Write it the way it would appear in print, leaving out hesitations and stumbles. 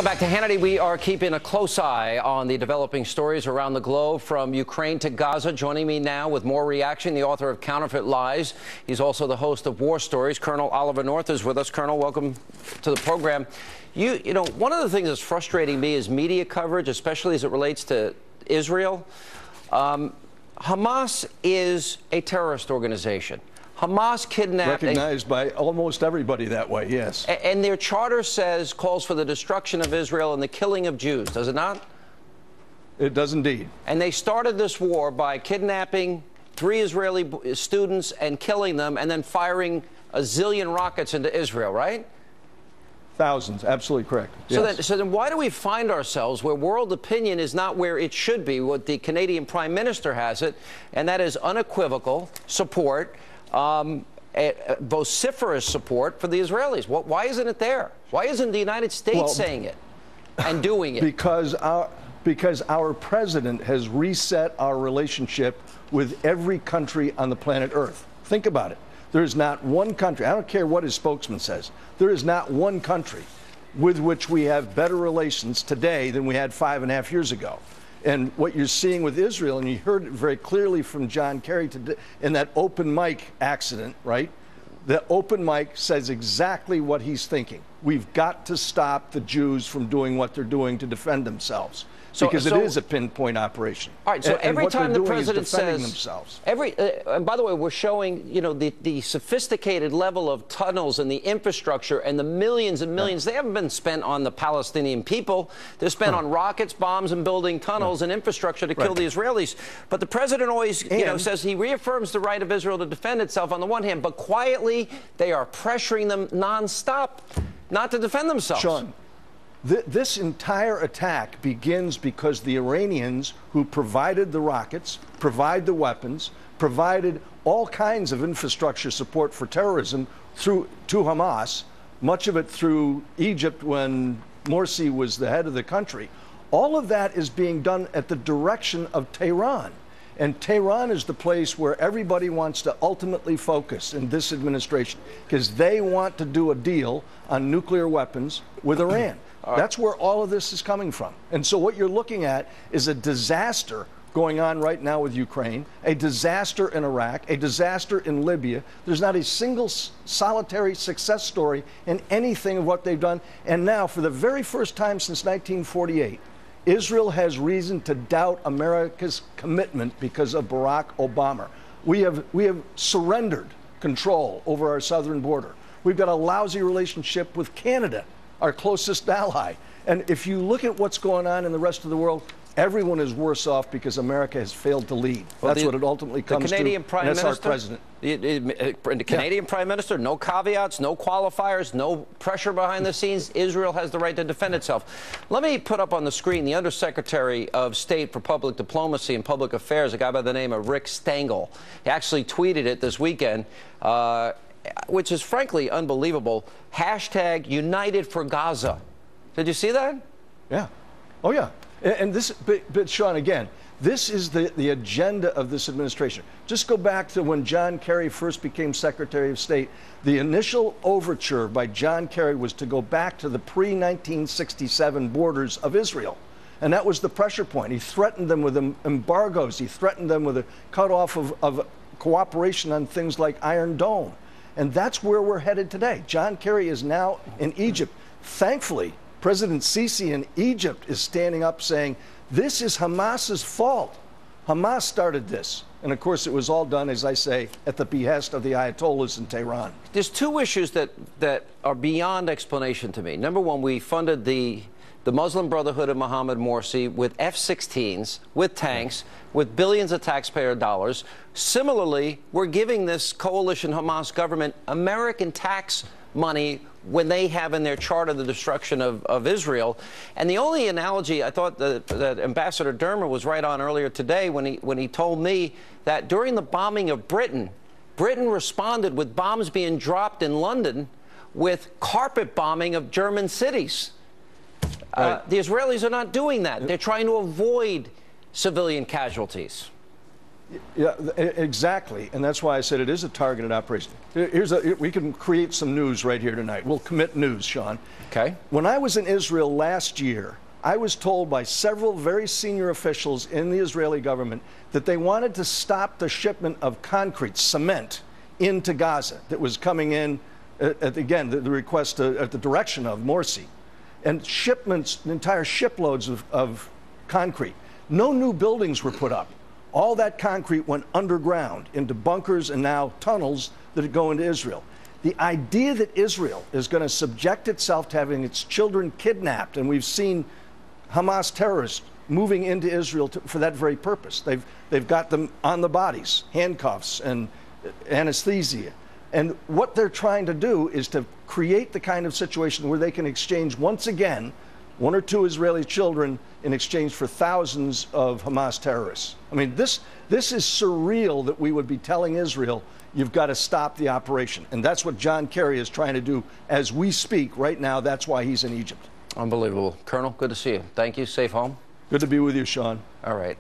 Welcome back to Hannity. We are keeping a close eye on the developing stories around the globe from Ukraine to Gaza. Joining me now with more reaction, the author of Counterfeit Lies. He's also the host of War Stories. Colonel Oliver North is with us. Colonel, welcome to the program. You know, one of the things that's frustrating me is media coverage, especially as it relates to Israel. Hamas is a terrorist organization. Hamas kidnapped... Recognized by almost everybody that way, yes. And their charter calls for the destruction of Israel and the killing of Jews, does it not? It does indeed. And they started this war by kidnapping 3 Israeli students and killing them and then firing a zillion rockets into Israel, right? Thousands, absolutely correct. Yes. So then why do we find ourselves where world opinion is not where it should be, what the Canadian Prime Minister has it, and that is unequivocal support, vociferous support for the Israelis? Why isn't it there? Why isn't the United States saying it and doing it? Because our president has reset our relationship with every country on the planet Earth. Think about it. There is not one country, I don't care what his spokesman says, there is not one country with which we have better relations today than we had 5.5 years ago. And what you're seeing with Israel, and you heard it very clearly from John Kerry today in that open mic accident, right? The open mic says exactly what he's thinking. We've got to stop the Jews from doing what they're doing to defend themselves. Because it is a pinpoint operation. All right, so every time the president says, themselves. And by the way, we're showing, you know, the sophisticated level of tunnels and the infrastructure and the millions and millions. They haven't been spent on the Palestinian people. They're spent on rockets, bombs, and building tunnels and infrastructure to kill the Israelis. But the president always, you know, says he reaffirms the right of Israel to defend itself on the one hand, but quietly they are pressuring them nonstop not to defend themselves. Sean, this entire attack begins because the Iranians, who provided the rockets, provide the weapons, provided all kinds of infrastructure support for terrorism to Hamas, much of it through Egypt when Morsi was the head of the country. All of that is being done at the direction of Tehran. And Tehran is the place where everybody wants to ultimately focus in this administration because they want to do a deal on nuclear weapons with Iran. That's where all of this is coming from. And so what you're looking at is a disaster going on right now with Ukraine, a disaster in Iraq, a disaster in Libya. There's not a single solitary success story in anything of what they've done. And now, for the very first time since 1948, Israel has reason to doubt America's commitment because of Barack Obama. We have surrendered control over our southern border. We've got a lousy relationship with Canada, our closest ally. And if you look at what's going on in the rest of the world, everyone is worse off because America has failed to lead. That's what it ultimately comes to. Canadian Prime Minister, that's our president. The Canadian Prime Minister, no caveats, no qualifiers, no pressure behind the scenes. Israel has the right to defend itself. Let me put up on the screen the Undersecretary of State for Public Diplomacy and Public Affairs, a guy by the name of Rick Stengel. He actually tweeted it this weekend, which is frankly unbelievable. Hashtag United for Gaza. Did you see that? Yeah. Oh, yeah. And this, but Sean, again, this is the agenda of this administration. Just go back to when John Kerry first became Secretary of State. The initial overture by John Kerry was to go back to the pre-1967 borders of Israel. And that was the pressure point. He threatened them with embargoes. He threatened them with a cutoff of cooperation on things like Iron Dome. And that's where we're headed today. John Kerry is now in Egypt. Thankfully, President Sisi in Egypt is standing up saying, this is Hamas's fault. Hamas started this. And of course, it was all done, as I say, at the behest of the Ayatollahs in Tehran. There's 2 issues that are beyond explanation to me. Number one, we funded the Muslim Brotherhood of Mohammed Morsi with F-16s, with tanks, with billions of taxpayer dollars. Similarly, we're giving this coalition Hamas government American tax money when they have in their charter the destruction of Israel. And the only analogy, I thought that Ambassador Dermer was right on earlier today when he told me that during the bombing of Britain responded with bombs being dropped in London with carpet bombing of German cities. The Israelis are not doing that. They're trying to avoid civilian casualties. Yeah, exactly, and that's why I said it is a targeted operation. We can create some news right here tonight. We'll commit news, Sean. Okay. When I was in Israel last year, I was told by several very senior officials in the Israeli government that they wanted to stop the shipment of concrete, cement, into Gaza that was coming in, again, the request at the direction of Morsi. And shipments, entire shiploads of concrete. No new buildings were put up. All that concrete went underground into bunkers and now tunnels that go into Israel. The idea that Israel is going to subject itself to having its children kidnapped, and we've seen Hamas terrorists moving into Israel for that very purpose. They've got them on the bodies, handcuffs and anesthesia. And what they're trying to do is to create the kind of situation where they can exchange once again 1 or 2 Israeli children in exchange for thousands of Hamas terrorists. I mean, this is surreal that we would be telling Israel, you've got to stop the operation. And that's what John Kerry is trying to do as we speak right now. That's why he's in Egypt. Unbelievable. Colonel, good to see you. Thank you. Safe home. Good to be with you, Sean. All right.